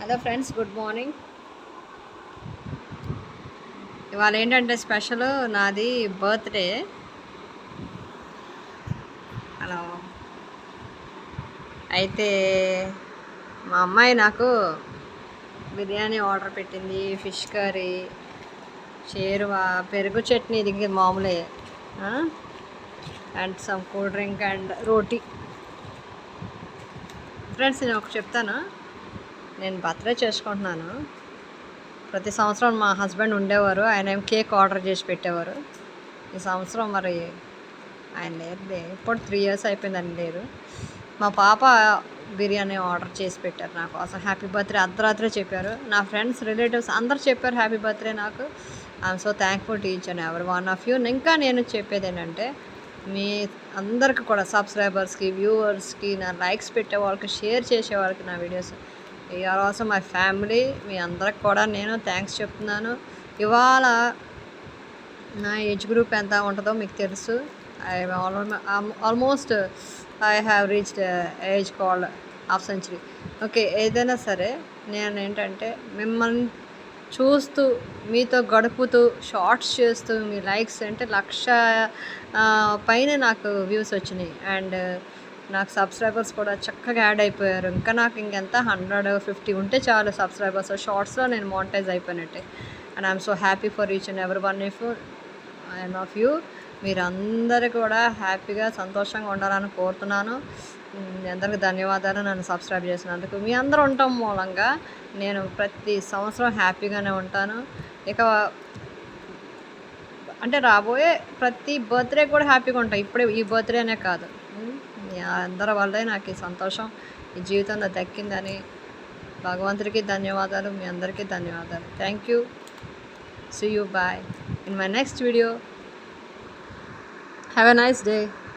Hello friends, good morning. ఇవాళ ఏంటంటే special నాది బర్త్డే. హలో. అయితే మా అమ్మాయి నాకు బిర్యానీ ఆర్డర్ పెట్టింది, ఫిష్ కర్రీ, షేర్వా, పెరుగు చట్నీ, ఇది మామూలే, and some cool drink and roti. Friends, నేను ఒకటి చెప్తాను. నేను బర్త్డే చేసుకుంటున్నాను. ప్రతి సంవత్సరం మా హస్బెండ్ ఉండేవారు, ఆయన ఏం కేక్ ఆర్డర్ చేసి పెట్టేవారు. ఈ సంవత్సరం మరి ఆయన లేరులే, ఇప్పుడు 3 years అయిపోయిందని లేరు. మా పాప బిర్యానీ ఆర్డర్ చేసి పెట్టారు నా కోసం. హ్యాపీ బర్త్డే అర్ధరాత్రే చెప్పారు. నా ఫ్రెండ్స్, రిలేటివ్స్ అందరు చెప్పారు హ్యాపీ బర్త్డే నాకు. I'm so thankful to each and every one of you. ఇంకా నేను చెప్పేది ఏంటంటే, మీ అందరికి కూడా, సబ్స్క్రైబర్స్కి, వ్యూవర్స్కి, నా లైక్స్ పెట్టే వాళ్ళకి, షేర్ చేసే వాళ్ళకి నా videos, or also my family, మీ అందరికి కూడా నేను థ్యాంక్స్ చెప్తున్నాను. ఇవాళ నా ఏజ్ గ్రూప్ ఎంత ఉంటుందో మీకు తెలుసు. Almost I have reached age called half century. Okay, ఏదైనా సరే నేను ఏంటంటే మిమ్మల్ని చూస్తూ, మీతో గడుపుతూ, షార్ట్స్ చేస్తూ, మీ లైక్స్ అంటే 1,00,000 పైన నాకు వ్యూస్ వచ్చినాయి. అండ్ నాకు సబ్స్క్రైబర్స్ కూడా చక్కగా యాడ్ అయిపోయారు. ఇంకా నాకు ఇంకెంత 150 ఉంటే చాలు సబ్స్క్రైబర్స్. షార్ట్స్లో నేను మానిటైజ్ అయిపోయినట్టే. And I'm so happy for each and every one of you. మీరందరూ కూడా హ్యాపీగా, సంతోషంగా ఉండాలని కోరుతున్నాను. మీ అందరికీ ధన్యవాదాలు నన్ను సబ్స్క్రైబ్ చేసినందుకు. మీ అందరూ ఉండటం మూలంగా నేను ప్రతి సంవత్సరం హ్యాపీగానే ఉంటాను. ఇక అంటే రాబోయే ప్రతి బర్త్డే కూడా హ్యాపీగా ఉంటాను. ఇప్పుడే ఈ బర్త్డే అనే కాదు, మీ అందరి వల్లే నాకు ఈ సంతోషం ఈ జీవితంలో దక్కిందని భగవంతుడికి ధన్యవాదాలు. మీ అందరికీ ధన్యవాదాలు. Thank you. See you. Bye in my next video. Have a nice day.